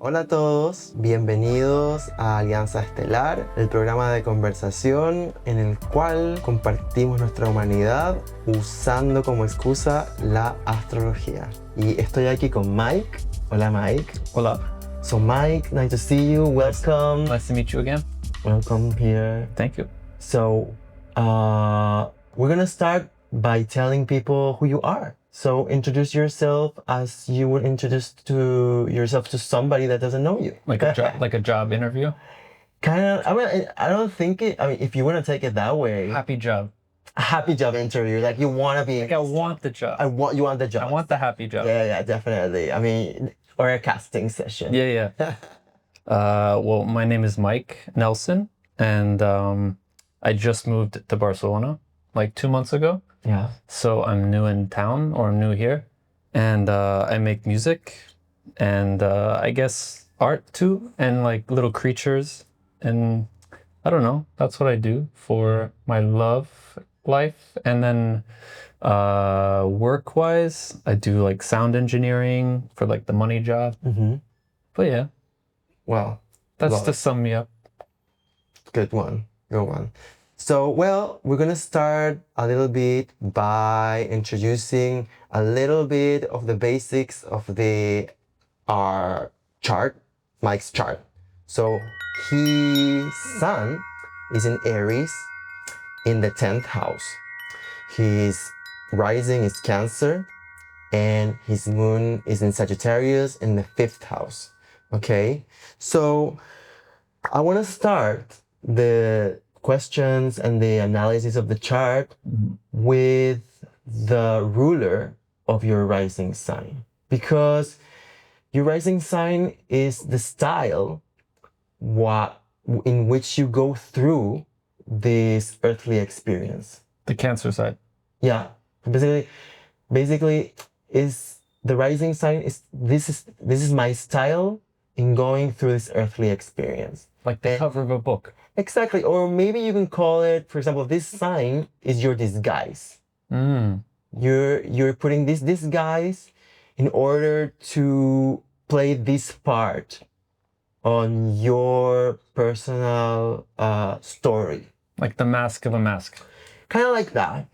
Hola a todos, bienvenidos a Alianza Estelar, el programa de conversación en el cual compartimos nuestra humanidad usando como excusa la astrología. Y estoy aquí con Mike. Hola Mike. Hola. So Mike, nice to see you, welcome. Nice to meet you again. Welcome here. Thank you. So, we're gonna start by telling people who you are. So introduce yourself as you would introduce yourself to somebody that doesn't know you. Like a job interview. Kind of. I don't think it. I mean, if you want to take it that way, Happy job. a happy job interview. Like you want to be. Like I want the job. You want the job. I want the happy job. Yeah, definitely. I mean, or a casting session. Yeah. Well, my name is Mike Nelson, and I just moved to Barcelona like 2 months ago. Yeah. So I'm new in town, or I'm new here, and I make music, and I guess art too, and like little creatures, and I don't know. That's what I do for my love life, and then work-wise, I do like sound engineering for like the money job. Mm-hmm. But yeah, Well, that's love to it. sum me up. Good one. So, well, we're gonna start a little bit by introducing a little bit of the basics of our chart, Mike's chart. So, his sun is in Aries in the 10th house. His rising is Cancer, and his moon is in Sagittarius in the 5th house. Okay, so I want to start the questions and the analysis of the chart with the ruler of your rising sign, because your rising sign is the style in which you go through this earthly experience. The Cancer side. Yeah, basically is the rising sign is this is my style in going through this earthly experience. Like the cover of a book. Exactly. Or maybe you can call it, for example, this sign is your disguise. You're putting this disguise in order to play this part on your personal story. Like the mask of a mask. Kind of like that.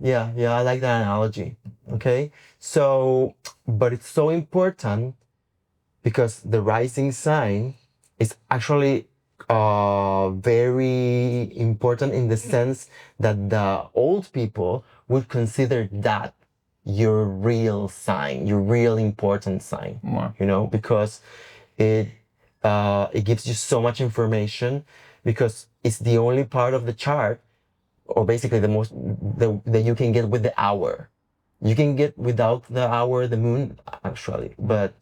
Yeah, I like that analogy. Okay. So, but it's so important because the rising sign is actually very important in the sense that the old people would consider that your real sign, your real important sign. Wow. You know, because it gives you so much information, because it's the only part of the chart, or basically that you can get with the hour. You can get without the hour, the moon, actually, but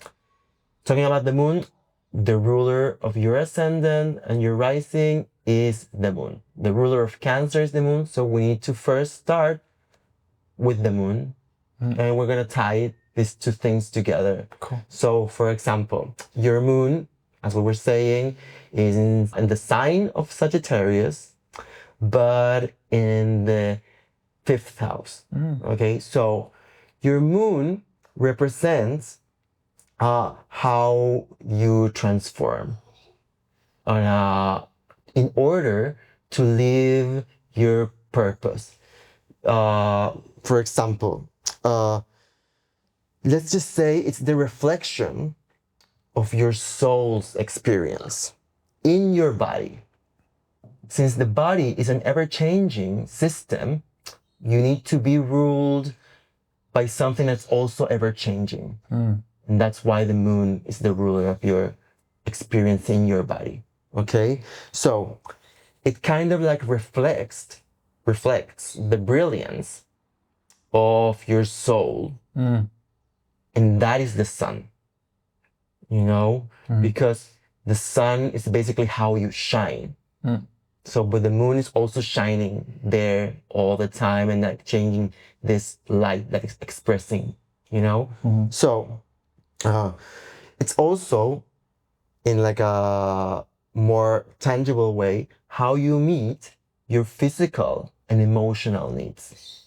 talking about the moon, the ruler of your ascendant and your rising is the moon. The ruler of Cancer is the moon. So we need to first start with the moon, and we're going to tie these two things together. Cool. So, for example, your moon, as we were saying, is in the sign of Sagittarius, but in the 5th house. Okay, so your moon represents how you transform in order to live your purpose. For example, let's just say it's the reflection of your soul's experience in your body. Since the body is an ever-changing system, you need to be ruled by something that's also ever-changing. And that's why the moon is the ruler of your experience in your body. Okay? So it kind of like reflects the brilliance of your soul. And that is the sun. You know? Because the sun is basically how you shine. So, but the moon is also shining there all the time and like changing this light that is expressing, you know? So, it's also in like a more tangible way how you meet your physical and emotional needs,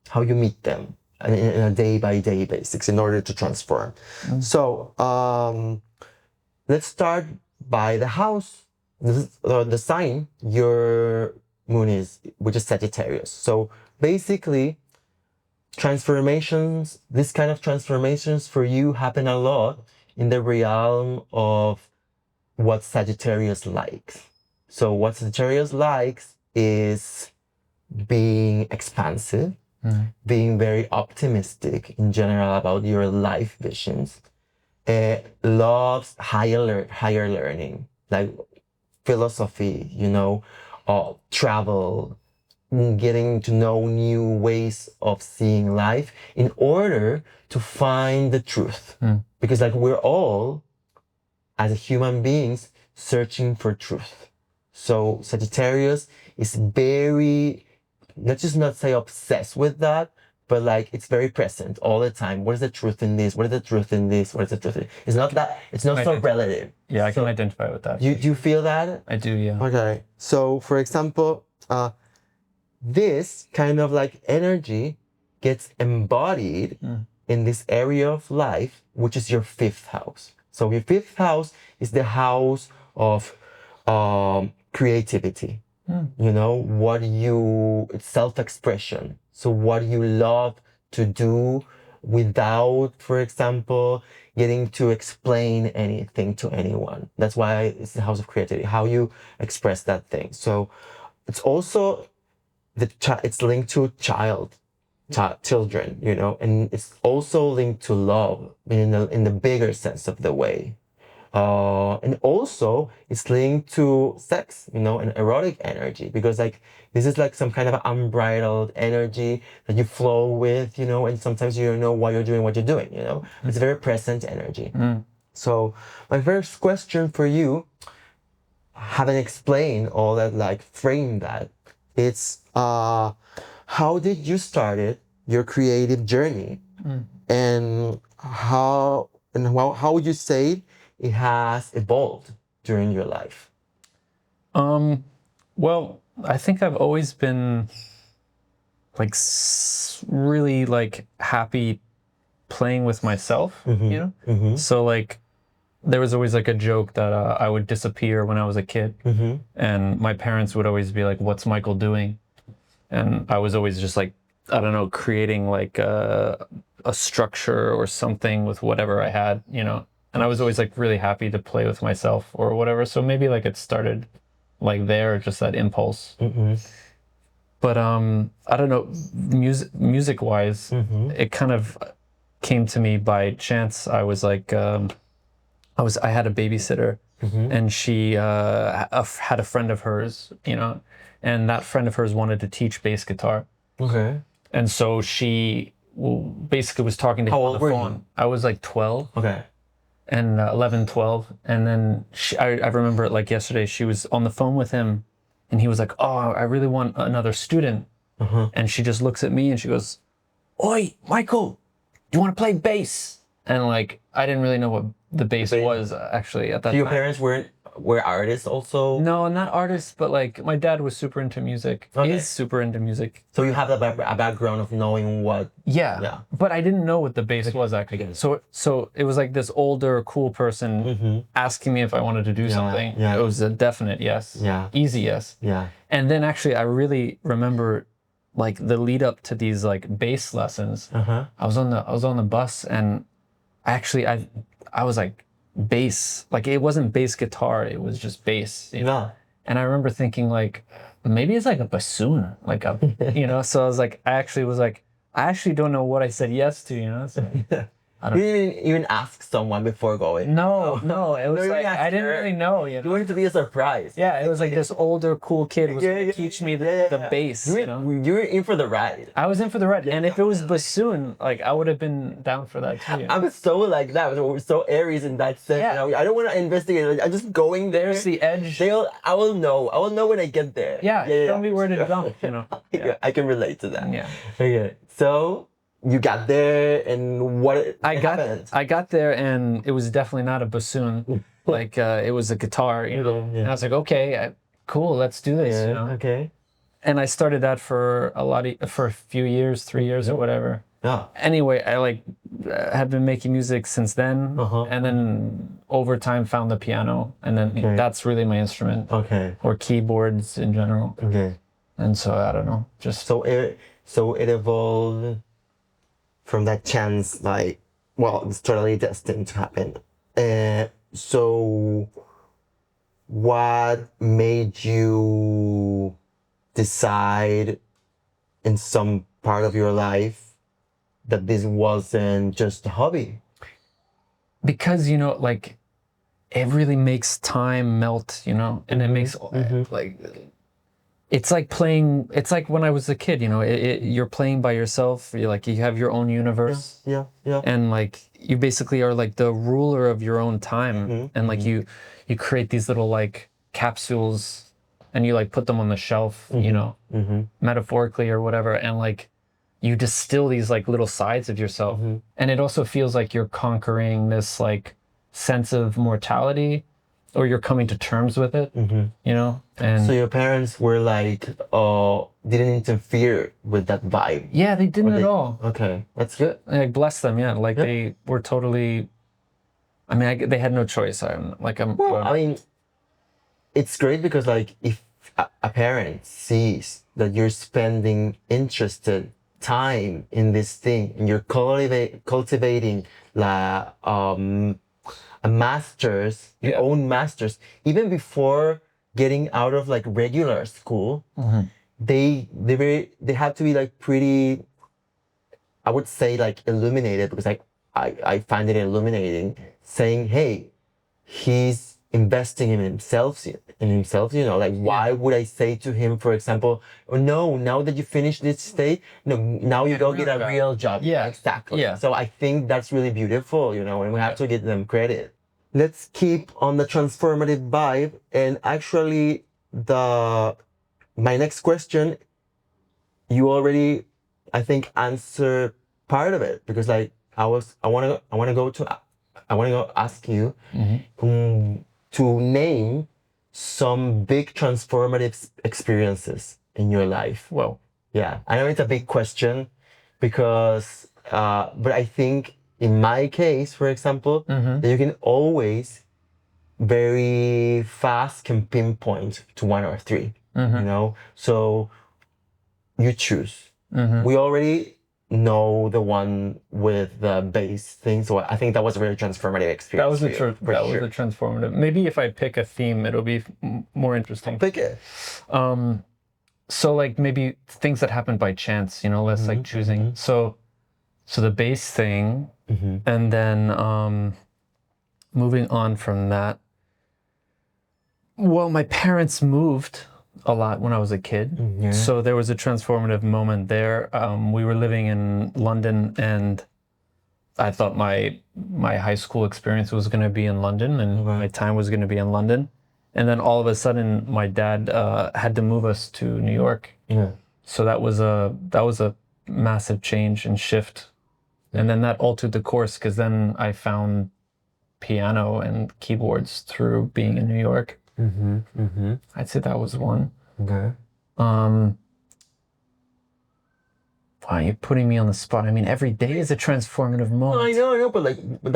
how you meet them in a day-by-day basis in order to transform. So let's start by the house, the sign your moon is, which is Sagittarius. So basically, transformations, this kind of transformations for you happen a lot in the realm of what Sagittarius likes. So what Sagittarius likes is being expansive, being very optimistic in general about your life visions. Loves higher learning, like philosophy, travel, getting to know new ways of seeing life in order to find the truth. Because like we're all, as human beings, searching for truth. So Sagittarius is very, let's just not say obsessed with that, but like it's very present all the time. What is the truth in this? What is the truth in this? What is the truth in this? It's not that, it's not so relative. Yeah, I can identify with that. Do you feel that? I do, yeah. Okay. So for example, this kind of like energy gets embodied in this area of life, which is your fifth house. So your fifth house is the house of creativity. It's self-expression. So what you love to do without, for example, getting to explain anything to anyone. That's why it's the house of creativity, how you express that thing. So it's also it's linked to children, and it's also linked to love in the bigger sense of the way. And also it's linked to sex, and erotic energy, because like this is like some kind of unbridled energy that you flow with, and sometimes you don't know why you're doing what you're doing, It's a very present energy. So my first question for you, having explained all that, like frame that, it's how did you started your creative journey, and how would you say it has evolved during your life? Well, I think I've always been like really like happy playing with myself, So like there was always like a joke that I would disappear when I was a kid, and my parents would always be like, "What's Michael doing?" And I was always just like, I don't know, creating like a structure or something with whatever I had, And I was always like really happy to play with myself or whatever. So maybe like it started like there, just that impulse. But I don't know, music wise, it kind of came to me by chance. I was like, I had a babysitter, and she had a friend of hers, and that friend of hers wanted to teach bass guitar. Okay. And so she basically was talking to him on the phone. I was like 12. Okay. And 11, 12. And then I remember it like yesterday. She was on the phone with him, and he was like, "Oh, I really want another student." And she just looks at me and she goes, "Oi, Michael, do you want to play bass?" And like, I didn't really know what the bass was actually at that time. Your parents were artists also? No, not artists, but like my dad was super into music. Okay. He's super into music. So you have a background of knowing what? Yeah. But I didn't know what the bass was actually. So it was like this older, cool person asking me if I wanted to do something. Yeah. It was a definite yes. Yeah. Easy yes. Yeah. And then actually I really remember like the lead up to these like bass lessons. I was on the bus, and I was like, bass, like it wasn't bass guitar, it was just bass. Yeah. And I remember thinking like, maybe it's like a bassoon, like a, So I was like, I actually don't know what I said yes to, So You didn't even ask someone before going? No, it was like, I didn't really know, You wanted to be a surprise. Yeah, it was like this older, cool kid was going to teach me the bass, You were in for the ride. I was in for the ride, and if it was bassoon, like I would have been down for that too. I'm so like that. We're so Aries in that sense. Yeah. I don't want to investigate. I'm just going there. There's the edge. I will know. I will know when I get there. Yeah. Tell me where to jump. Yeah. I can relate to that. Yeah. Okay. So you got there, and what happened? I got there, and it was definitely not a bassoon. Like it was a guitar, And I was like, okay, cool, let's do this. Okay. And I started that for a few years, 3 years or whatever. Yeah. Anyway, I like have been making music since then, and then over time found the piano, and then that's really my instrument. Okay. Or keyboards in general. Okay. And so I don't know, just So it evolved from that chance, like, well, it's totally destined to happen. So what made you decide in some part of your life that this wasn't just a hobby? because like it really makes time melt, and it makes like it's like playing. It's like when I was a kid, you're playing by yourself. You're like you have your own universe. Yeah. And like you basically are like the ruler of your own time, and like you create these little like capsules, and you like put them on the shelf, metaphorically or whatever, and like you distill these like little sides of yourself, and it also feels like you're conquering this like sense of mortality, or you're coming to terms with it, and So your parents were like, didn't interfere with that vibe. yeah, they didn't at all. Okay, that's good. Like bless them, yeah. Like they were totally. I mean, they had no choice. Well, I mean, it's great because like if a parent sees that you're spending interested time in this thing and you're cultivating la a master's, your own master's, even before getting out of like regular school, they have to be like pretty, I would say like illuminated, because like I find it illuminating, saying, hey, he's investing in himself, like why would I say to him, for example, oh no, now that you finish this stage, no, now you go get a real job. Yeah, exactly. Yeah. So I think that's really beautiful, and we have to give them credit. Let's keep on the transformative vibe, and actually my next question, you already, I think, answered part of it, because like I want to go ask you to name some big transformative experiences in your life. Well, Yeah, I know it's a big question, because but I think in my case, for example, that you can always very fast can pinpoint to one or three. So you choose. We already know the one with the bass thing, so I think that was a very transformative experience. was a transformative. Maybe if I pick a theme, it'll be more interesting. Pick it. So like maybe things that happen by chance, less like choosing. So the bass thing, and then moving on from that. Well, my parents moved a lot when I was a kid. So there was a transformative moment there. We were living in London, and I thought my high school experience was going to be in London, and my time was going to be in London. And then all of a sudden, my dad had to move us to New York. Yeah. So that was a massive change and shift. And then that altered the course, because then I found piano and keyboards through being in New York. I'd say that was one. Okay. Wow, you're putting me on the spot. I mean, every day is a transformative moment. I know, but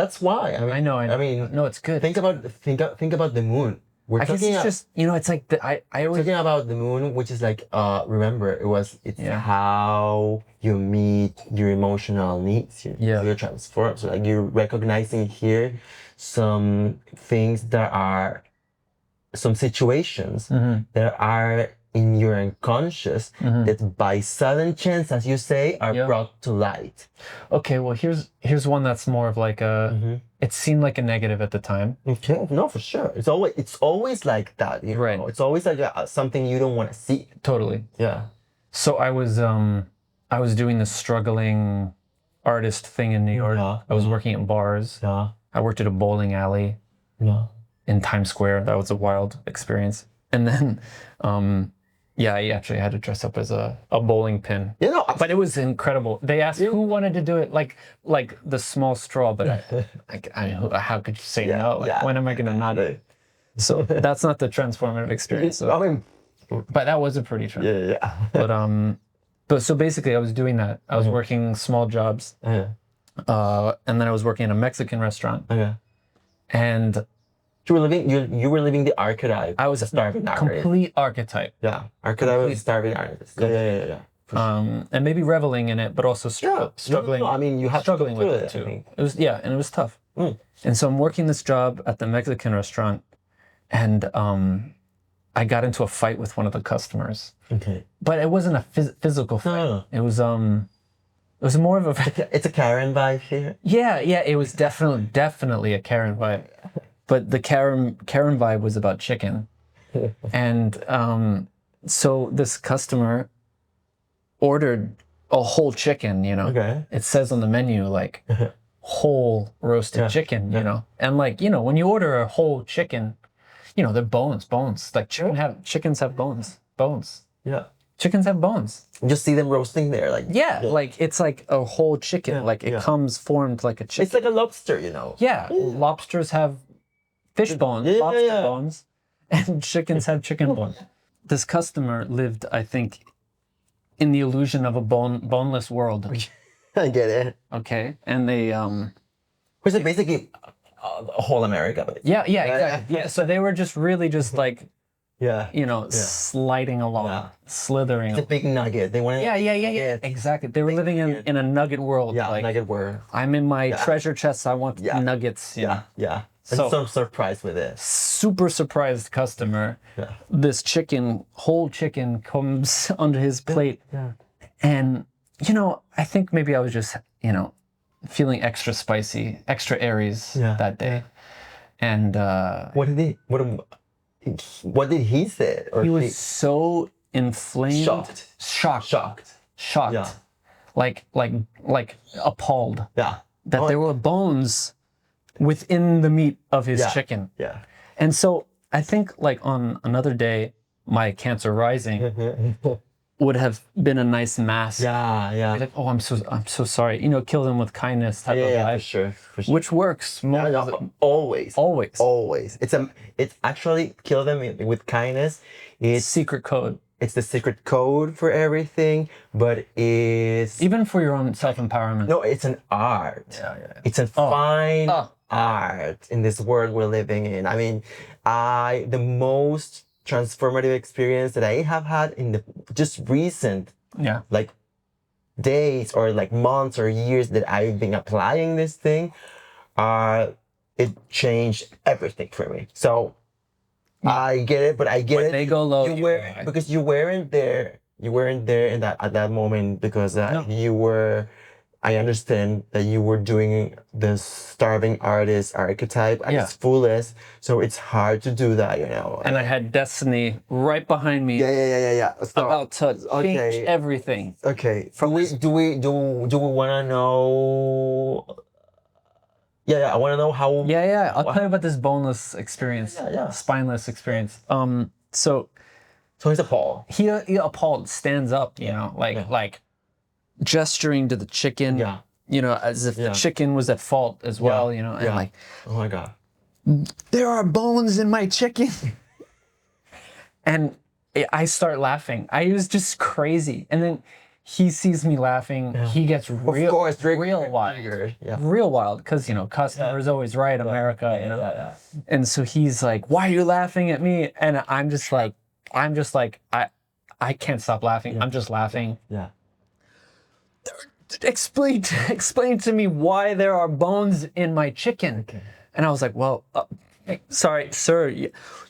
that's why. I know. I mean, no, it's good. Think about the moon. I guess it's just, it's like I always talking about the moon, which is like remember it's how you meet your emotional needs. You're transformed. So like you're recognizing here some things that are some situations that are in your unconscious that by sudden chance, as you say, are brought to light. Okay, well here's one that's more of like a it seemed like a negative at the time. Okay, no, for sure. It's always like that, right? It's always like something you don't want to see. Totally. Yeah. So I was doing the struggling artist thing in New York. I was working at bars. Yeah. I worked at a bowling alley. Yeah. In Times Square. That was a wild experience. And then, I actually had to dress up as a bowling pin. But it was incredible. They asked who wanted to do it, like the small straw, but how could you say no? When am I going to not do it? So that's not the transformative experience. So. I mean, but that was a pretty transformative. Yeah. But But so basically, I was doing that. I was working small jobs, Okay. and then I was working in a Mexican restaurant, Okay. and You were living the archetype. I was a starving artist. complete archetype. Yeah, archetype of starving artist. Yeah. And maybe reveling in it, but also struggling. No, I mean, you have struggling to go with through it too. I think. It was and it was tough. And so I'm working this job at the Mexican restaurant, and I got into a fight with one of the customers. Okay. But it wasn't a physical fight. No. It was more of a It's a Karen vibe here. yeah. It was definitely a Karen vibe, but the Karen vibe was about chicken, and so this customer ordered a whole chicken. Okay. It says on the menu like whole roasted chicken. And like when you order a whole chicken, they're bones. Like chickens have bones. Yeah. Chickens have bones. You just see them roasting there, like like it's like a whole chicken. Like it comes formed like a chicken. It's like a lobster, Yeah, lobsters have fish bones, lobster bones, and chickens have chicken bones. This customer lived, I think, in the illusion of a boneless world. I get it. Okay, and they Which is basically whole America. But exactly. Yeah, so they were just really just like sliding along, slithering. It's a big nugget. They want. Yeah. Exactly. They were living in a nugget world. Yeah, like, nugget world. I'm in my treasure chest. I want nuggets. Yeah. So- I'm so surprised with this. Super surprised customer. Yeah. This whole chicken comes onto his plate. Yeah. And, I think maybe I was just, feeling extra spicy, extra Aries that day. And What did he say? Or he was so inflamed. Shocked. Yeah. Like appalled. Yeah. That there were bones within the meat of his chicken. Yeah. And so I think like on another day, my Cancer rising would have been a nice mask. Yeah. Like, oh, I'm so sorry. Kill them with kindness type of vibe. For sure. Which works. Always. Always. It's actually kill them with kindness. It's Secret code. It's the secret code for everything, but it's Even for your own self-empowerment. no, it's an art. Yeah. It's a fine art in this world we're living in. I mean, the most transformative experience that I have had in the just recent like days or like months or years that I've been applying this thing, it changed everything for me. So I get it, but I get it. They go low. Because you weren't there. You weren't there in that at that moment because you were. I understand that you were doing the starving artist archetype at its fullest, so it's hard to do that, And I had destiny right behind me. Yeah. So, about to change everything. Okay. Do we want to know? Yeah. I want to know how. Yeah. I'll tell you about this boneless experience. Spineless experience. So he's appalled. He appalled stands up, like gesturing to the chicken. As if the chicken was at fault as well, and like, oh my God, there are bones in my chicken. And I start laughing. I was just crazy. And then he sees me laughing. He gets real wild. Real wild. Because, customer's always right, America, And so he's like, why are you laughing at me? And I'm just like, I can't stop laughing. I'm just laughing. Yeah. Explain to me why there are bones in my chicken. Okay. And I was like, well, sorry, sir,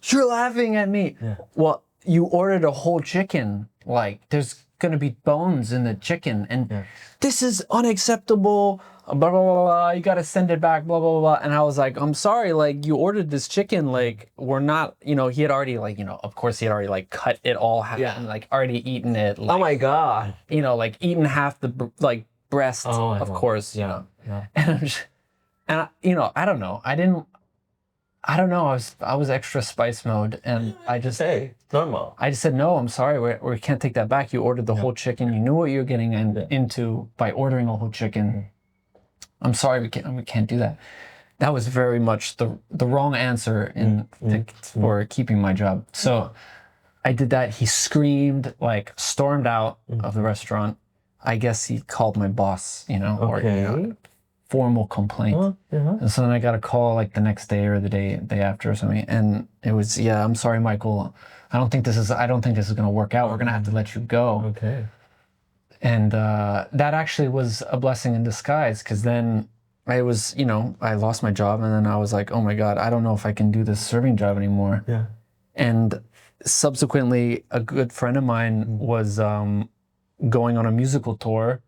you're laughing at me. Yeah. Well, you ordered a whole chicken. Like, there's going to be bones in the chicken. And this is unacceptable. Blah, blah, blah, blah. You got to send it back, blah, blah, blah. And I was like, I'm sorry. Like, you ordered this chicken. Like, we're not, he had already, like, of course, he had already, like, cut it all half and, like, already eaten it. Like, oh, my God. Like, eaten half the, breast, of course, Yeah. And I'm just, I don't know. I don't know. I was extra spice mode, and I just normal. I just said no. I'm sorry. We can't take that back. You ordered the whole chicken. You knew what you were getting into by ordering a whole chicken. I'm sorry. We can't do that. That was very much the wrong answer for keeping my job. So I did that. He screamed, like stormed out of the restaurant. I guess he called my boss, or formal complaint. And so then I got a call like the next day or the day after or something, and it was, I'm sorry, Michael. I don't think this is gonna work out. We're gonna have to let you go. Okay. And that actually was a blessing in disguise, because then I was, I lost my job, and then I was like, oh my God, I don't know if I can do this serving job anymore. Yeah. And subsequently, a good friend of mine was going on a musical tour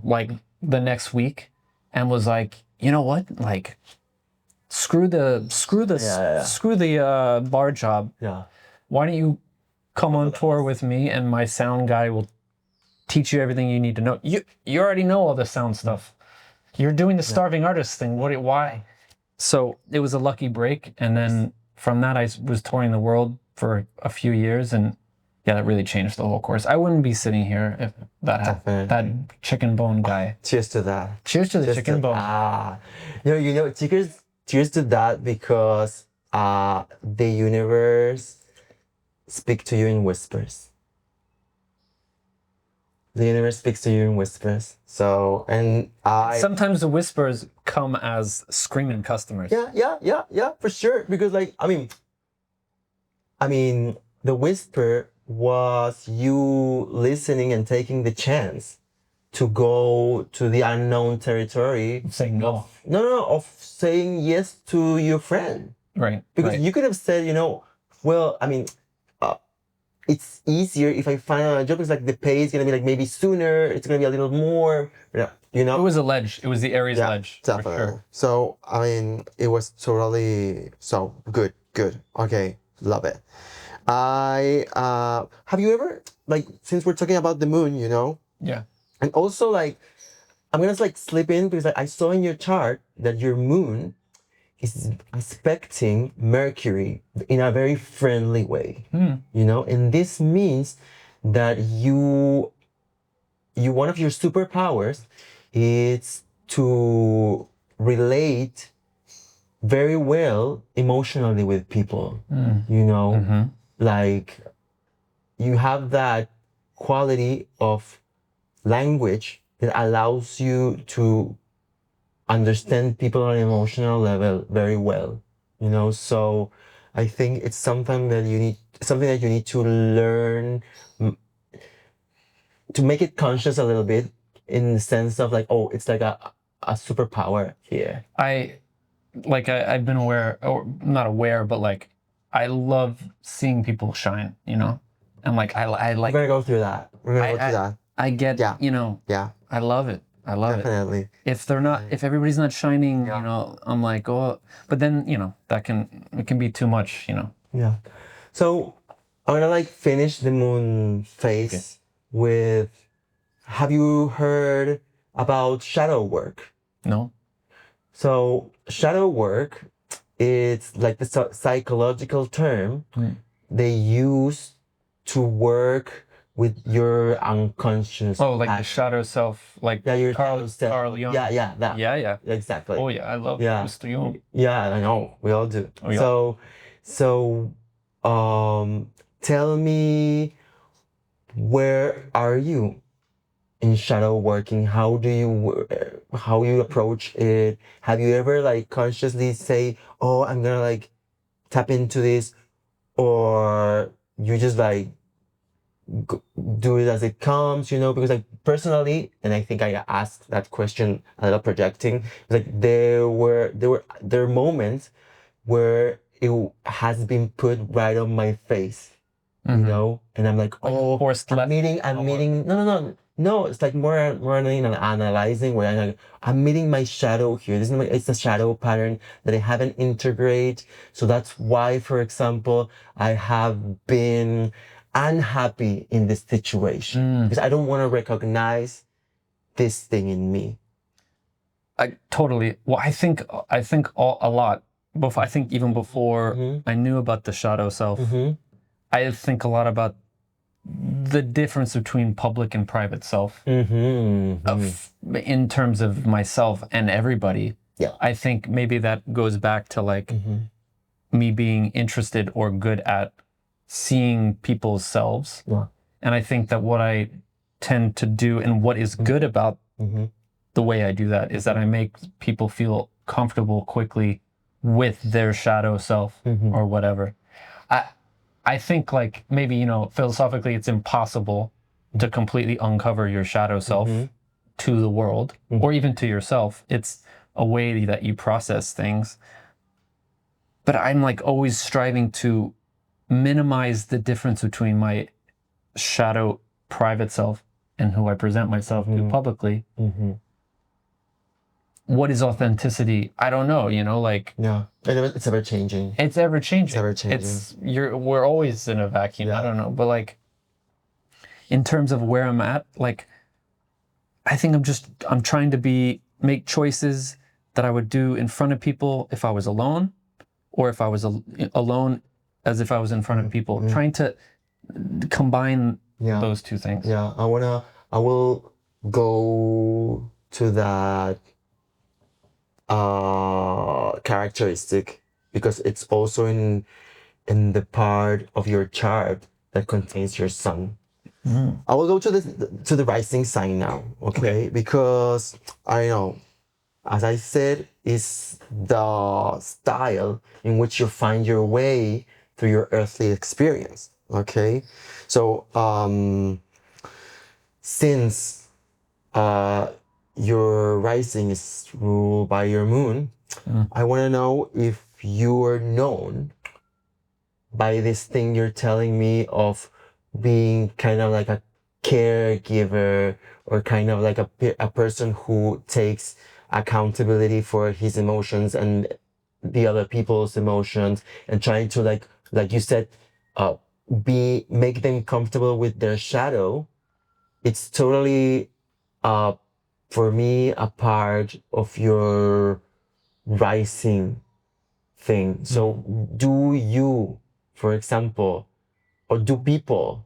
like the next week, and was like, you know what? Like, screw the bar job. Yeah. Why don't you come on tour with me, and my sound guy will teach you everything you need to know. You already know all the sound stuff. You're doing the starving artist thing. Why? So it was a lucky break, and then from that I was touring the world for a few years, and that really changed the whole course. I wouldn't be sitting here if that happened. That chicken bone guy. Cheers to that. Cheers to the chicken bone. Cheers to that, because the universe speaks to you in whispers. The universe speaks to you in whispers. So, and sometimes the whispers come as screaming customers. Yeah, for sure. Because I mean, the whisper was you listening and taking the chance to go to the unknown territory. Saying no. Of saying yes to your friend. Right. Because you could have said, well, I mean, it's easier if I find a job. It's like the pay is gonna be like maybe sooner. It's gonna be a little more. It was a ledge. It was the Aries ledge. Definitely. For sure. So I mean, it was totally so good. Okay, love it. Have you ever, since we're talking about the moon, Yeah. and also I'm gonna slip in, because I saw in your chart that your moon is aspecting Mercury in a very friendly way, and this means that you one of your superpowers is to relate very well emotionally with people. Like, you have that quality of language that allows you to understand people on an emotional level very well, so I think it's something that you need to learn, to make it conscious a little bit, in the sense of it's like a superpower here. I've been aware, or not aware, but I love seeing people shine, and I like. We're gonna go through that. I get, Yeah. I love it. Definitely. If everybody's not shining, I'm like, oh, but then, it can be too much, Yeah. So I'm gonna finish the moon phase with, have you heard about shadow work? No. So shadow work, it's the psychological term they use to work with your unconscious. Oh, the shadow self, your Carl Jung. Yeah, that. Yeah. Exactly. Oh yeah, I love Mr. Jung. Yeah, I know. We all do. Oh, yeah. So, tell me, where are you in shadow working? How you approach it? Have you ever consciously say, oh, I'm gonna tap into this, or you just do it as it comes, because personally, and I think I asked that question a little projecting, there are moments where it has been put right on my face, and I'm I'm meeting, no, it's more than analyzing, where I'm meeting my shadow here. It's a shadow pattern that I haven't integrated. So that's why, for example, I have been unhappy in this situation, because I don't want to recognize this thing in me. I totally. Well, I think a lot. I think even before I knew about the shadow self, I think a lot about the difference between public and private self, in terms of myself and everybody. Yeah. I think maybe that goes back to me being interested or good at seeing people's selves. Yeah. And I think that what I tend to do and what is good about the way I do that is that I make people feel comfortable quickly with their shadow self or whatever. I think like maybe, you know, philosophically it's impossible to completely uncover your shadow self to the world or even to yourself. It's a way that you process things. But I'm like always striving to minimize the difference between my shadow private self and who I present myself to publicly. What is authenticity? I don't know, you know, like... Yeah, and it's ever changing. It's ever changing. It's ever changing. We're always in a vacuum. Yeah. I don't know. But like, in terms of where I'm at, like, I think I'm trying to make choices that I would do in front of people if I was alone, or if I was alone as if I was in front of people, trying to combine those two things. Yeah, I will go to that characteristic because it's also in the part of your chart that contains your sun. I will go to the rising sign now, okay? Because I know, as I said, is the style in which you find your way through your earthly experience, okay? So since your rising is ruled by your moon, I want to know if you are known by this thing you're telling me of being kind of like a caregiver or kind of like a person who takes accountability for his emotions and the other people's emotions and trying to like you said make them comfortable with their shadow. It's totally for me a part of your rising thing. So do you, for example, or do people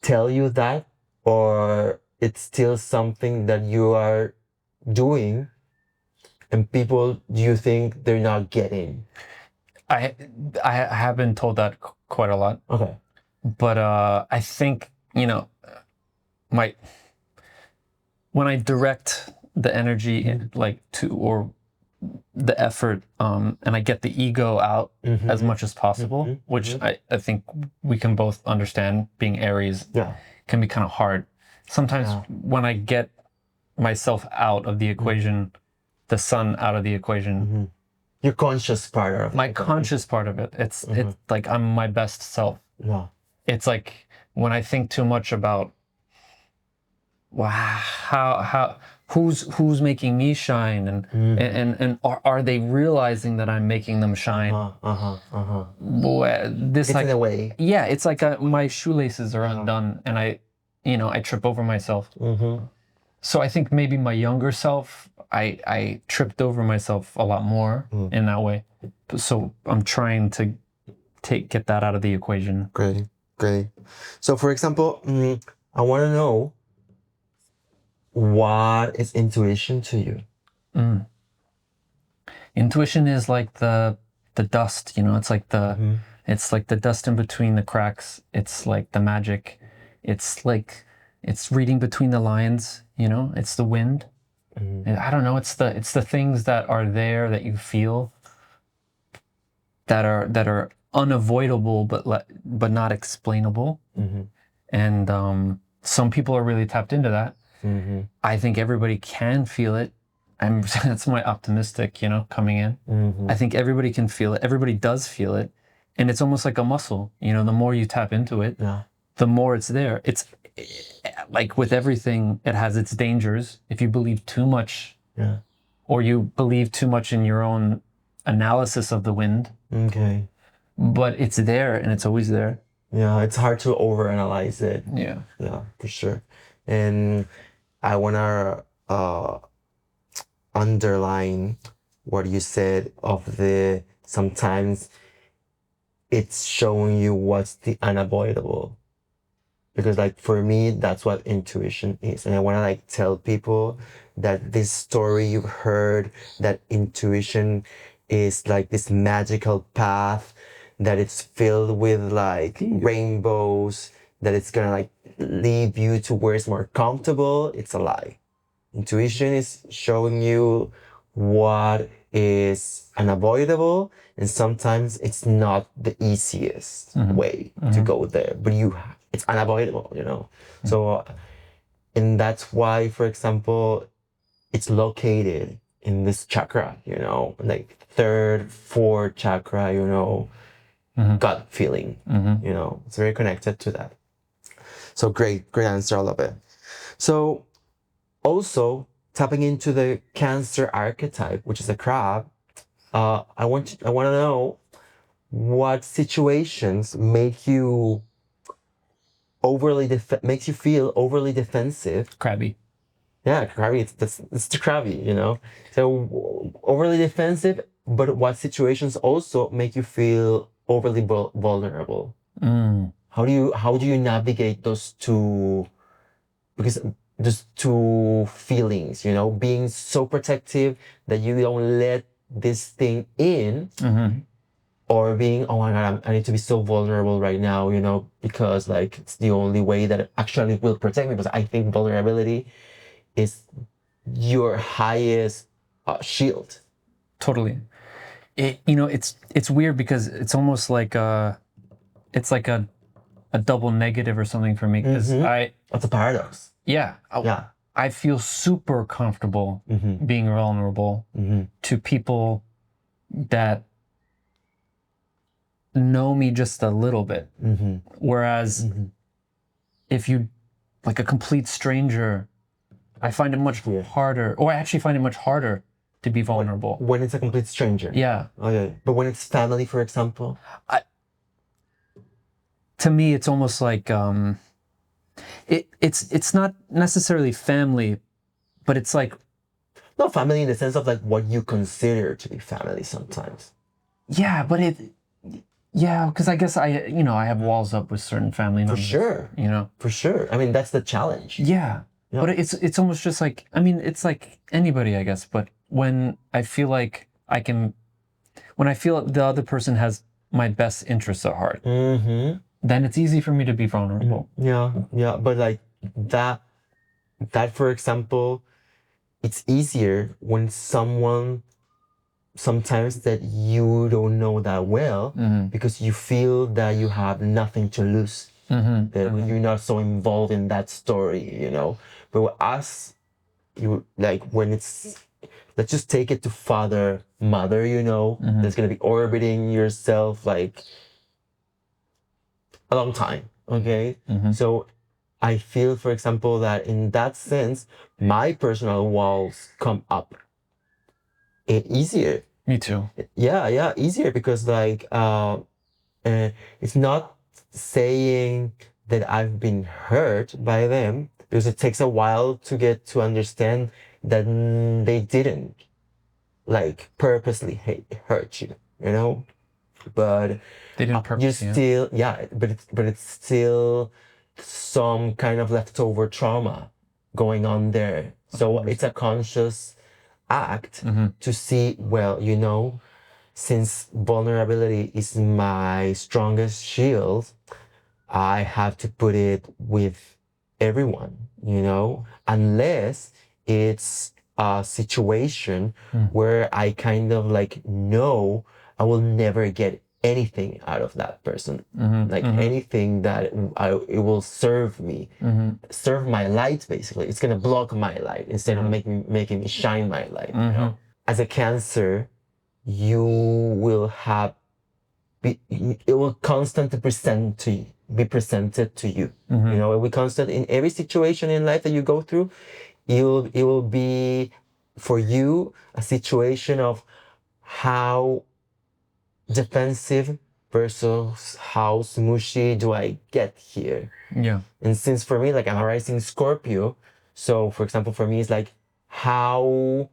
tell you that, or it's still something that you are doing and people, do you think they're not getting? I have been told that quite a lot. Okay. But I think, you know, when I direct the energy like to, or the effort, and I get the ego out as much as possible, which I think we can both understand, being Aries can be kind of hard. Sometimes when I get myself out of the equation, the sun out of the equation, your conscious part of my conscious part of it, it's like I'm my best self. Yeah. It's like when I think too much about, wow, how who's making me shine, and are they realizing that I'm making them shine? Boy, this It's like in a way. Yeah, it's like my shoelaces are undone, and I trip over myself. So I think maybe my younger self, I tripped over myself a lot more in that way. So I'm trying to get that out of the equation. Great. So for example, I want to know, what is intuition to you? Intuition is like the dust, you know. It's like it's like the dust in between the cracks. It's like the magic. It's like it's reading between the lines, you know. It's the wind. I don't know. It's the things that are there that you feel, that are unavoidable but not explainable. And some people are really tapped into that. I think everybody can feel it. That's my optimistic, you know, coming in. I think everybody can feel it. Everybody does feel it. And it's almost like a muscle, you know. The more you tap into it, the more it's there. It's like with everything, it has its dangers. If you believe too much, or you believe too much in your own analysis of the wind. Okay. But it's there, and it's always there. Yeah, it's hard to overanalyze it. Yeah, for sure. And I wanna underline what you said of the sometimes it's showing you what's the unavoidable, because like for me that's what intuition is. And I want to like tell people that this story you've heard, that intuition is like this magical path that it's filled with like rainbows, that it's gonna like lead you to where it's more comfortable, it's a lie. Intuition is showing you what is unavoidable, and sometimes it's not the easiest way to go there, but it's unavoidable, you know. So, and that's why, for example, it's located in this chakra, you know, like third, fourth chakra, you know, gut feeling, you know, it's very connected to that. So great answer, I love it. So also tapping into the Cancer archetype, which is a crab, I want to know what situations make you makes you feel overly defensive. Crabby. Yeah, crabby. It's the crabby, you know. So overly defensive, but what situations also make you feel overly vulnerable? How do you navigate those two? Because just two feelings, you know, being so protective that you don't let this thing in, or being, oh my god, I need to be so vulnerable right now, you know, because like it's the only way that it actually will protect me. Because I think vulnerability is your highest shield. Totally. It's weird because it's almost like it's like a double negative or something for me, because That's a paradox. I feel super comfortable being vulnerable to people that know me just a little bit. Whereas if you, like a complete stranger, I find it much harder, or I actually find it much harder to be vulnerable. When it's a complete stranger. Yeah. Okay. But when it's family, for example? To me, it's almost like it's not necessarily family, but it's like, No, family in the sense of like what you consider to be family sometimes. yeah, because I guess I have walls up with certain family members. For sure. You know. For sure. I mean, that's the challenge. Yeah. But it's almost just like, I mean, it's like anybody, I guess, but when I feel like when I feel the other person has my best interests at heart, then it's easy for me to be vulnerable. Yeah. But like that, for example, it's easier when sometimes that you don't know that well, because you feel that you have nothing to lose. That you're not so involved in that story, you know. But with us, you like when it's, let's just take it to father, mother, you know, that's gonna be orbiting yourself like a long time. Okay. So I feel, for example, that in that sense, my personal walls come up easier. Me too. Yeah, easier, because like it's not saying that I've been hurt by them, because it takes a while to get to understand that they didn't like purposely hurt you, you know. But They didn't you purpose. still, but it's still some kind of leftover trauma going on there. So it's a conscious act to see, well, you know, since vulnerability is my strongest shield, I have to put it with everyone, you know, unless it's a situation where I kind of like know I will never get anything out of that person, like anything that it will serve me, serve my light. Basically, it's gonna block my light instead of making me shine my light. You know? As a Cancer, you will it will constantly be presented to you. You know, it will constant in every situation in life that you go through. It will be for you a situation of how defensive versus how smooshy do I get here. Yeah. And since for me, like I'm a rising Scorpio, so for example, for me, it's like how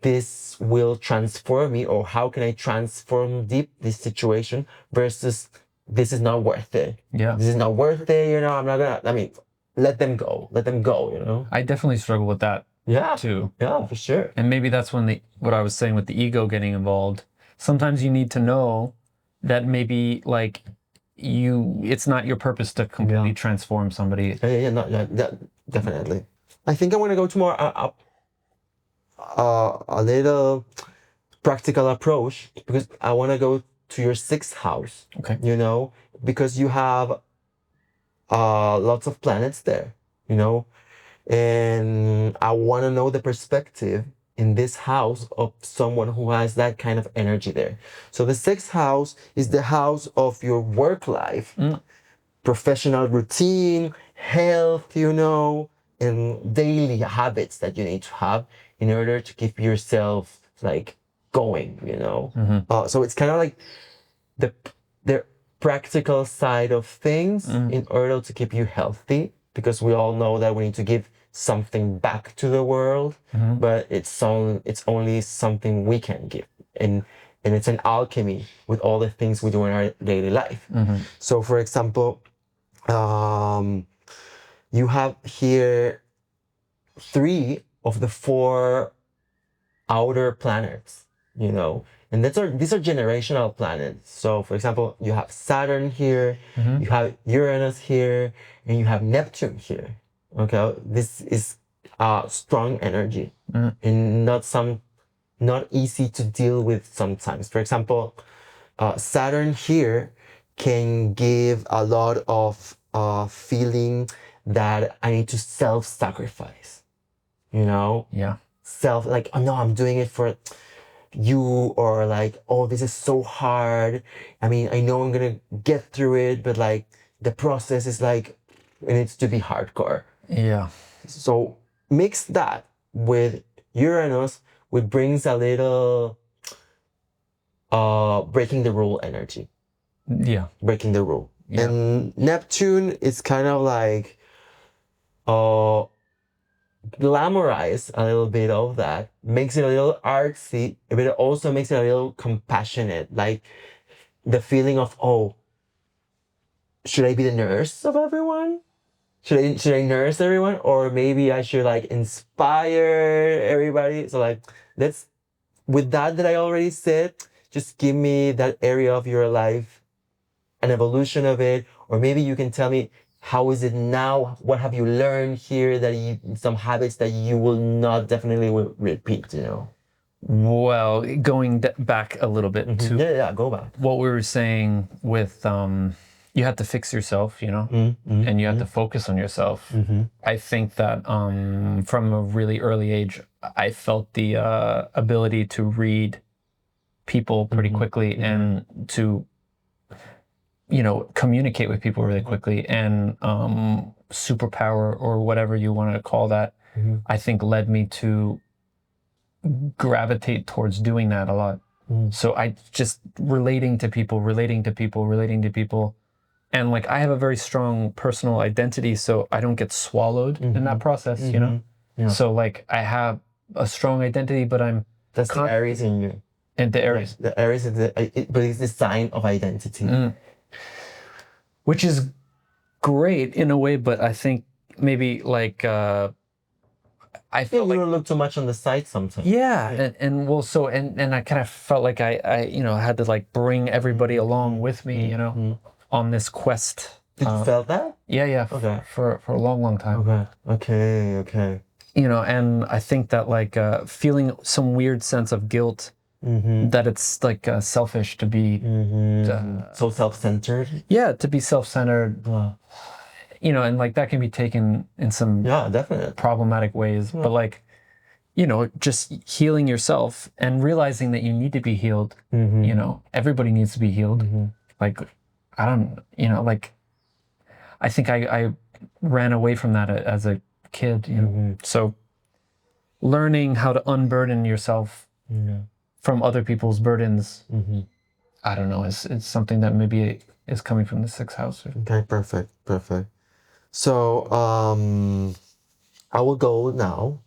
this will transform me, or how can I transform this situation versus this is not worth it. Yeah. This is not worth it, you know, I'm not gonna, I mean, let them go, you know? I definitely struggle with that. Yeah. Too. Yeah, for sure. And maybe that's when what I was saying with the ego getting involved. Sometimes you need to know that maybe like it's not your purpose to completely transform somebody. Definitely. I think I want to go to more a little practical approach, because I want to go to your sixth house. Okay. You know, because you have lots of planets there, you know, and I want to know the perspective in this house of someone who has that kind of energy there. So the sixth house is the house of your work life, professional routine, health, you know, and daily habits that you need to have in order to keep yourself like going, you know. So it's kind of like the practical side of things in order to keep you healthy, because we all know that we need to give something back to the world, but it's only something we can give, and it's an alchemy with all the things we do in our daily life. So for example, you have here 3 of the 4 outer planets, you know, and these are generational planets. So for example, you have Saturn here, you have Uranus here, and you have Neptune here. Okay, this is strong energy and not easy to deal with sometimes. For example, Saturn here can give a lot of feeling that I need to self-sacrifice, you know? Yeah. Like, oh no, I'm doing it for you, or like, oh, this is so hard. I mean, I know I'm gonna get through it, but like the process is like, it needs to be hardcore. Yeah. So mix that with Uranus, which brings a little breaking the rule energy. Yeah. Breaking the rule. Yeah. And Neptune is kind of like glamorize a little bit of that, makes it a little artsy, but it also makes it a little compassionate, like the feeling of, oh, should I be the nurse of everyone? Should I nurse everyone, or maybe I should like inspire everybody? So like, let's, with that I already said, just give me that area of your life, an evolution of it, or maybe you can tell me, how is it now? What have you learned here some habits that you will not definitely will repeat, you know? Well, going back a little bit to Go back. what we were saying with you have to fix yourself, you know, and you have to focus on yourself. I think that from a really early age, I felt the ability to read people pretty quickly and to, you know, communicate with people really quickly, and superpower, or whatever you want to call that, I think led me to gravitate towards doing that a lot. So I just relating to people, and like I have a very strong personal identity, so I don't get swallowed in that process, you know. Yeah. So like I have a strong identity, but that's the Aries in you. And the Aries, the Aries is but it's the sign of identity, which is great in a way, but I think maybe like I feel you don't look too much on the side sometimes. Yeah. And well, so and I kind of felt like I you know had to like bring everybody along with me, you know, on this quest. Did you feel that? Yeah. Okay. For a long time. Okay. You know, and I think that like feeling some weird sense of guilt, that it's like selfish to be so self-centered. Yeah, to be self-centered. You know, and like that can be taken in some definitely problematic ways, but like, you know, just healing yourself and realizing that you need to be healed. You know, everybody needs to be healed. Like, I don't, you know, like, I think I ran away from that as a kid, you know. So learning how to unburden yourself from other people's burdens, I don't know, it's something that maybe is coming from the sixth house. Okay, perfect. So I will go now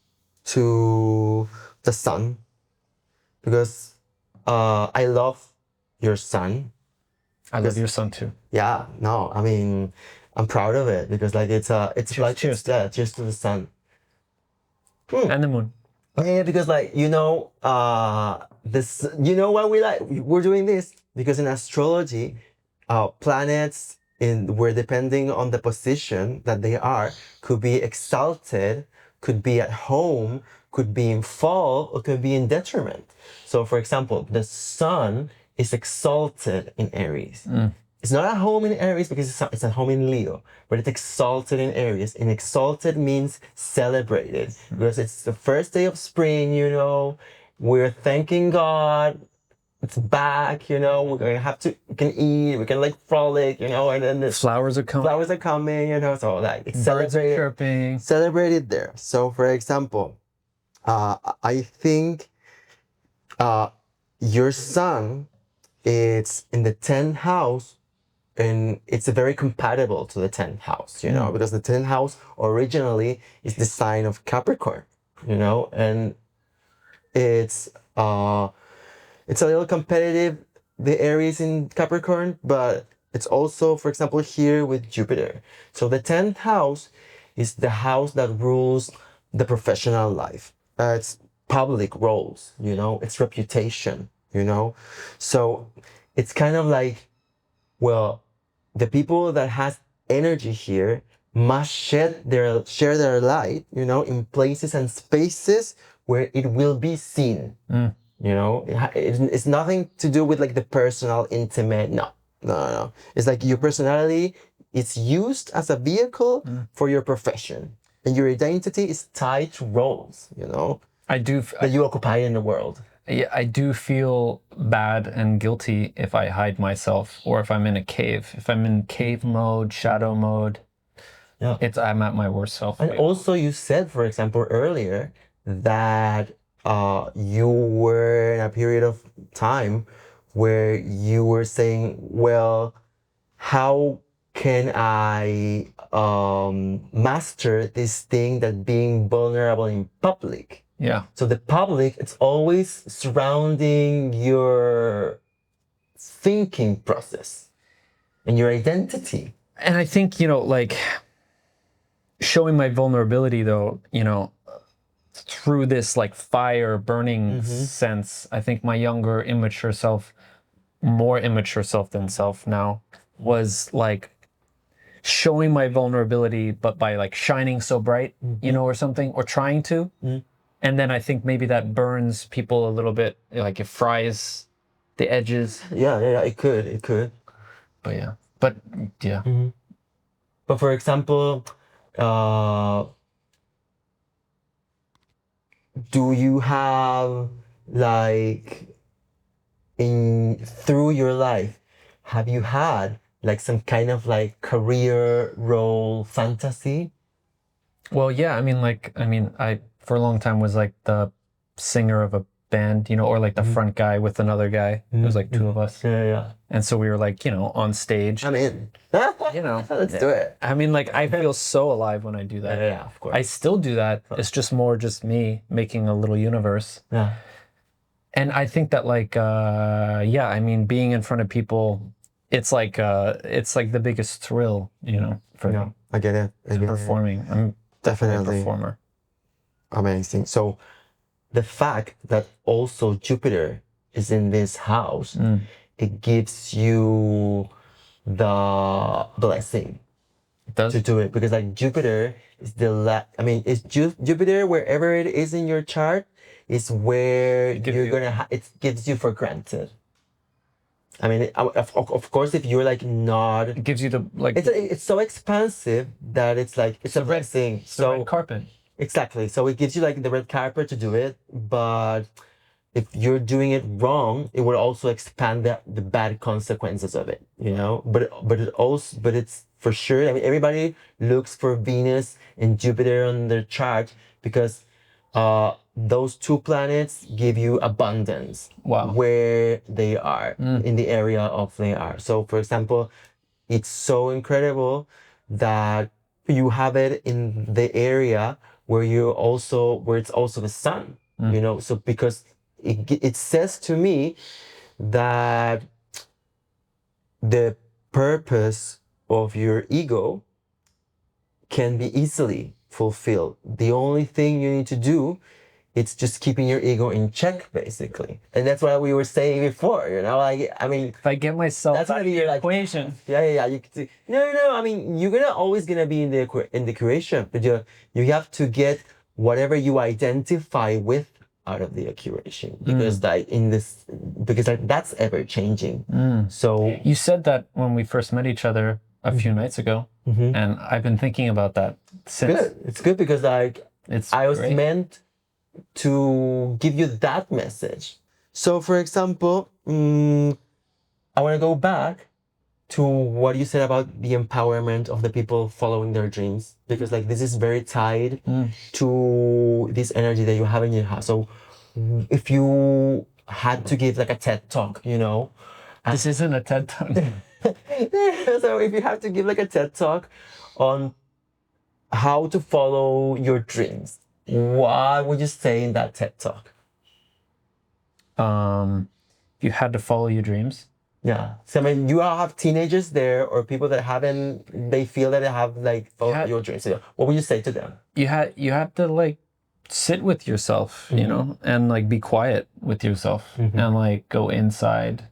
to the sun, because I love your sun. I love your sun too. Yeah, no, I mean, I'm proud of it, because like it's cheers, like cheers to the sun. And the moon. Yeah, because like, you know, this, you know why we're doing this, because in astrology, planets in where depending on the position that they are, could be exalted, could be at home, could be in fall, or could be in detriment. So, for example, the sun is exalted in Aries. It's not at home in Aries because it's at home in Leo, but it's exalted in Aries. And exalted means celebrated because it's the first day of spring, you know. We're thanking God. It's back, you know. We're gonna have to, we can eat, we can like frolic, you know, and then the Flowers are coming. flowers are coming, you know. So like it's Birds are celebrated, chirping. celebrated there. So for example, I think your sun, it's in the 10th house, and it's very compatible to the 10th house, you know, because the 10th house originally is the sign of Capricorn, you know, and it's a little competitive, the Aries in Capricorn, but it's also, for example, here with Jupiter. So the 10th house is the house that rules the professional life. It's public roles, you know, it's reputation, you know. So it's kind of like, well, the people that has energy here must share their light, you know, in places and spaces where it will be seen. You know, it's nothing to do with like the personal, intimate. No, no, no, no. It's like your personality. It's used as a vehicle for your profession, and your identity is tied to roles. You know, I do. that you occupy in the world. Yeah, I do feel bad and guilty if I hide myself or if I'm in a cave. If I'm in cave mode, shadow mode, Yeah. I'm at my worst self. And also, you said, for example, earlier that you were in a period of time where you were saying, well, how can I master this thing that being vulnerable in public? Yeah. So the public, it's always surrounding your thinking process and your identity. And I think, like showing my vulnerability though, through this like fire burning sense, I think my younger, immature self, more immature self than self now, was like showing my vulnerability, but by like shining so bright, or something, or trying to. And then I think maybe that burns people a little bit, like it fries the edges. Yeah, it could. But yeah. But for example, do you have like through your life, have you had like some kind of like career role fantasy? Well, yeah, I for a long time was like the singer of a band, or like the front guy with another guy. It was like two of us. Yeah. And so we were like, on stage. I'm in. Let's do it. I mean, like, I feel so alive when I do that. Yeah, of course. I still do that. It's just more just me making a little universe. Yeah. And I think that like, being in front of people, it's like the biggest thrill, for me. I get it. Performing. I'm definitely a performer. Amazing. So the fact that also Jupiter is in this house, it gives you the blessing to do it, because like Jupiter is it's Jupiter wherever it is in your chart is where it gives you for granted. I mean, of course, if you're like not, It gives you the like. it's so expansive that it's like it's a blessing. So red carpet. Exactly. So it gives you like the red carpet to do it, but if you're doing it wrong, it would also expand the bad consequences of it, but it's for sure. I mean, everybody looks for Venus and Jupiter on their chart because those two planets give you abundance. Wow. Where they are in the area of they are. So for example, it's so incredible that you have it in the area where it's also the sun, so because it says to me that the purpose of your ego can be easily fulfilled. The only thing you need to do it's just keeping your ego in check, basically. And that's what we were saying before, you know, like, I mean, If I get myself that's out gonna of be the your, like, equation. yeah. You could see, no. I mean, you're gonna always gonna be in the creation, but you have to get whatever you identify with out of the curation, because like that's ever changing. So You said that when we first met each other a few nights ago, and I've been thinking about that since. good. It's good because like It's I was great. meant to give you that message. So, for example, I want to go back to what you said about the empowerment of the people following their dreams, because like this is very tied to this energy that you have in your house. So if you had to give like a TED talk, you know, This isn't a TED Talk. so if you have to give like a TED talk on how to follow your dreams, what would you say in that TED talk? If you had to follow your dreams, Yeah. So I mean, you all have teenagers there or people that haven't, they feel that they have like followed your dreams. So what would you say to them? you have to like sit with yourself, you know, and like be quiet with yourself and like go inside.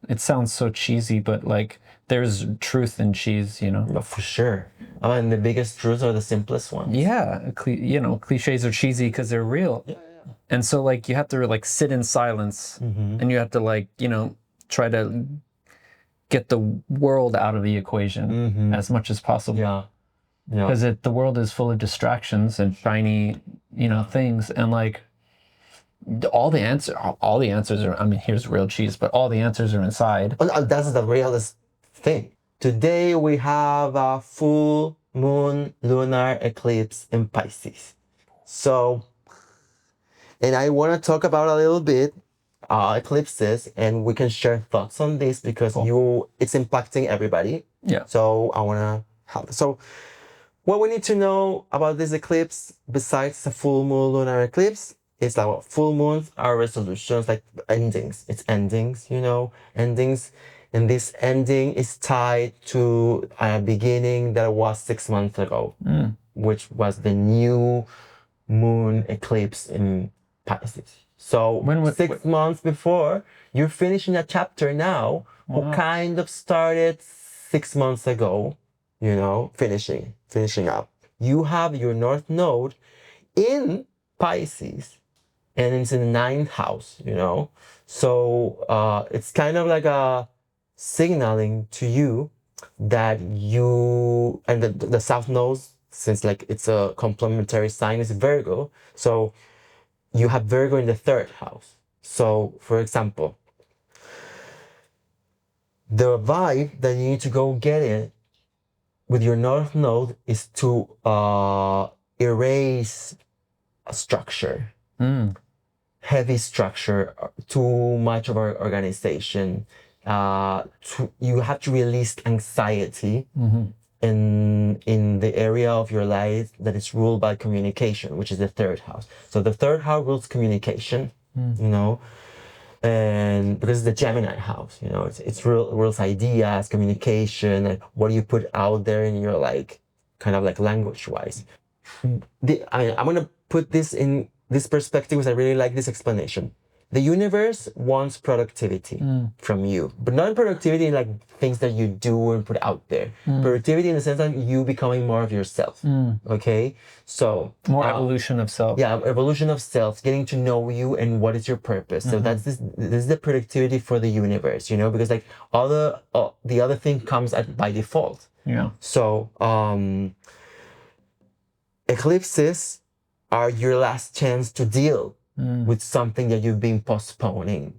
It sounds so cheesy, but like there's truth in cheese, you know. No, for sure. I mean, the biggest truths are the simplest ones. Yeah, you know, cliches are cheesy because they're real. Yeah. And so like you have to like sit in silence and you have to like, you know, try to get the world out of the equation as much as possible. Yeah. Because the world is full of distractions and shiny, you know, things, and like all the answers are, I mean, here's real cheese, but all the answers are inside. That's the realest thing. Today we have a full moon lunar eclipse in Pisces. So, and I want to talk about a little bit eclipses, and we can share thoughts on this because it's impacting everybody. Yeah. So I want to help. So what we need to know about this eclipse, besides the full moon lunar eclipse, is that full moons are resolutions, like endings. It's endings, you know, endings. And this ending is tied to a beginning that was 6 months ago, which was the new moon eclipse in Pisces. So 6 months before, you're finishing a chapter now who kind of started 6 months ago, you know, finishing up. You have your North Node in Pisces, and it's in the 9th house, you know. So it's kind of like a signaling to you that you, and the South Node, since like it's a complementary sign, is Virgo. So you have Virgo in the 3rd house. So, for example, the vibe that you need to go get in with your North Node is to erase a structure, heavy structure, too much of our organization. You have to release anxiety in the area of your life that is ruled by communication, which is the 3rd house. So the 3rd house rules communication, you know, and because it's the Gemini house, you know, it's rules ideas, communication, and what do you put out there in your like kind of like language wise. I'm gonna put this in this perspective because I really like this explanation. The universe wants productivity from you, but not productivity in like things that you do and put out there. Productivity in the sense that you becoming more of yourself. Okay, so more evolution of self. Yeah, evolution of self, getting to know you and what is your purpose. So that's this is the productivity for the universe, you know, because like all the other thing comes by default. Yeah. So eclipses are your last chance to deal with something that you've been postponing.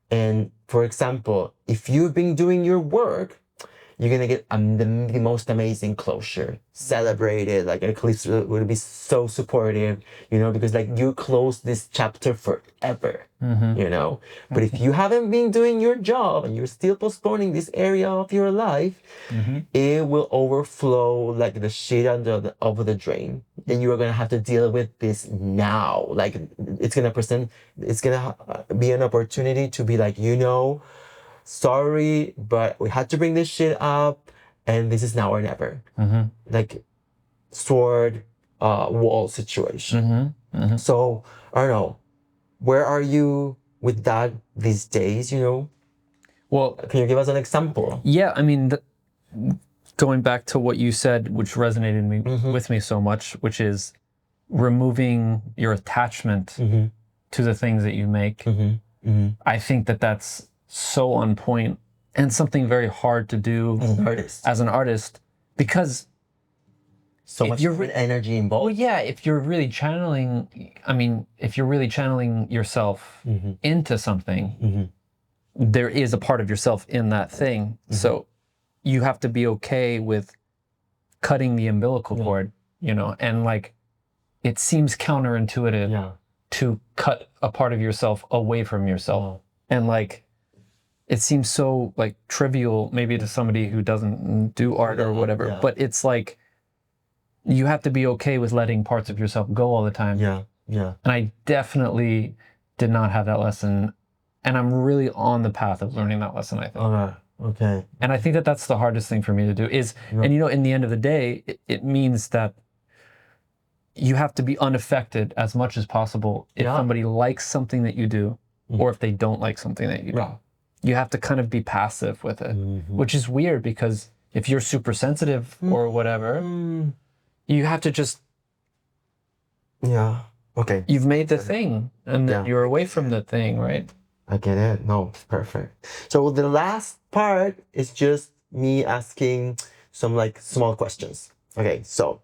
And for example, if you've been doing your work, you're gonna get the most amazing closure, celebrated. Like eclipse will be so supportive, you know, because like you close this chapter forever, you know. But if you haven't been doing your job and you're still postponing this area of your life, it will overflow like the shit over the drain, and you are gonna have to deal with this now. Like it's gonna be an opportunity to be like, you know, sorry, but we had to bring this shit up, and this is now or never. Like sword, wall situation. So I don't know. Where are you with that these days, you know? Well, Can you give us an example? yeah, I mean, going back to what you said, which resonated with me so much, which is removing your attachment to the things that you make. I think that that's so on point and something very hard to do as an artist because so much energy involved. Well, yeah, if you're really channeling, if you're really channeling yourself into something, there is a part of yourself in that thing. So you have to be okay with cutting the umbilical cord, you know, and like it seems counterintuitive to cut a part of yourself away from yourself. And like it seems so like trivial maybe to somebody who doesn't do art or whatever, but it's like you have to be okay with letting parts of yourself go all the time. Yeah. And I definitely did not have that lesson. And I'm really on the path of learning that lesson, I think. Okay. And I think that that's the hardest thing for me to do is, and you know, in the end of the day, it means that you have to be unaffected as much as possible if somebody likes something that you do or if they don't like something that you do. You have to kind of be passive with it, which is weird because if you're super sensitive or whatever, you have to just... Okay. You've made the thing and then you're away from the thing, right? I get it. No, perfect. So the last part is just me asking some like small questions. Okay, so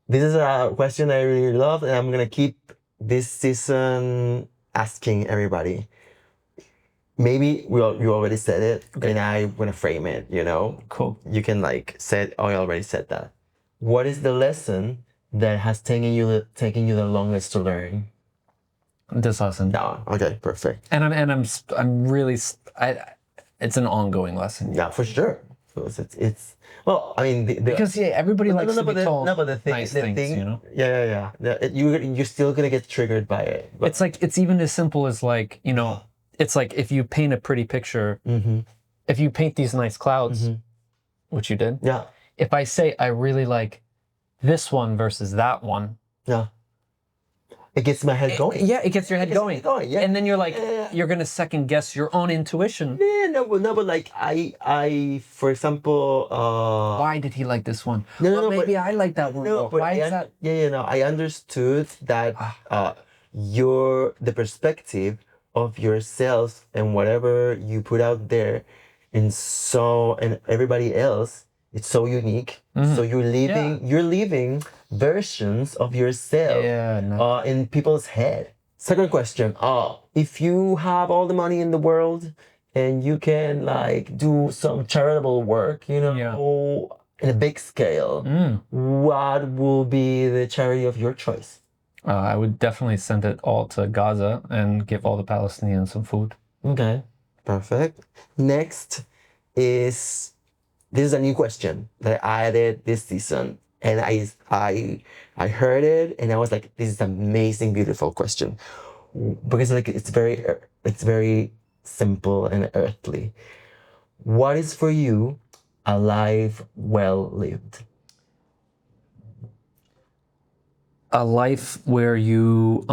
this is a question I really love and I'm gonna keep this season asking everybody. Maybe you already said it and I'm gonna frame it, you know? Cool. You can like say, oh, I already said that. What is the lesson that has taken you the longest to learn? This lesson. Yeah. Okay. Perfect. And I'm really it's an ongoing lesson. Yeah, for sure. It's well, I mean, because everybody likes to be told nice things, you know. Yeah. You're still gonna get triggered by it. But it's like it's even as simple as like, you know, it's like if you paint a pretty picture, if you paint these nice clouds, which you did. Yeah. If I say I really like this one versus that one. Yeah. It gets my head going. It gets your head going. Yeah. And then you're like, you're gonna second guess your own intuition. No, but like I, for example, why did he like this one? No, maybe I like that one. No, but why is that? No, I understood that the perspective of yourself and whatever you put out there, and everybody else, it's so unique. So you're leaving versions of yourself in people's head. Second question, if you have all the money in the world and you can like do some charitable work, you know, in a big scale, what will be the charity of your choice? I would definitely send it all to Gaza and give all the Palestinians some food. Okay, perfect. Next is... This is a new question that I added this season, and I heard it, and I was like, "This is an amazing, beautiful question," because like it's very simple and earthly. What is for you a life well lived? A life where you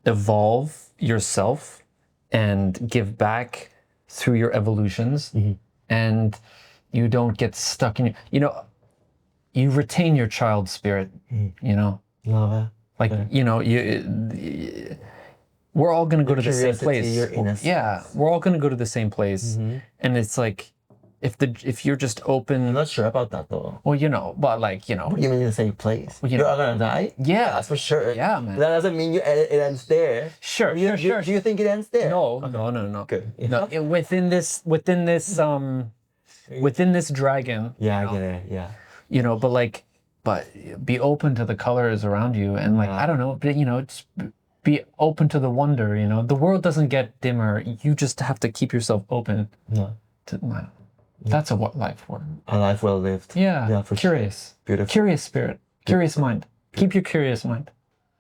evolve yourself and give back through your evolutions. And you don't get stuck in you retain your child spirit, you know. Love it. Like, you know, we're all going to go to the same place. We're all going to go to the same place. And it's like, if you're just open... I'm not sure about that though. Well, you know, but like, you know... What do you mean the same place? Well, you're all gonna die? Yeah. That's for sure. Yeah, man. That doesn't mean it ends there. Sure. Do you think it ends there? No. Good. No, within this dragon. Yeah, I get it. Yeah. You know, but be open to the colors around you and like, I don't know, but you know, just be open to the wonder, you know. The world doesn't get dimmer. You just have to keep yourself open. That's a life for a life well lived. Yeah, for curious. Sure. Beautiful. Curious spirit. Curious mind. Keep your curious mind.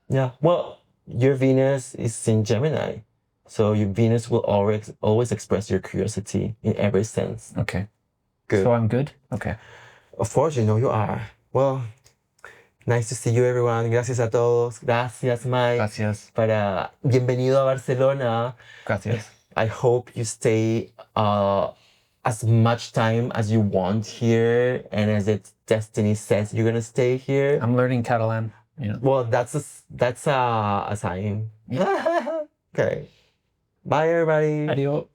Yeah. Well, your Venus is in Gemini, so your Venus will always express your curiosity in every sense. Okay. Good. So I'm good. Okay. Of course, you know you are. Well, Nice to see you, everyone. Gracias a todos. Gracias, Mike. Gracias. Bienvenido a Barcelona. Gracias. I hope you stay as much time as you want here, and as its destiny says you're gonna stay here. I'm learning Catalan. You know. Well, that's a sign. Okay. Bye, everybody. Adios.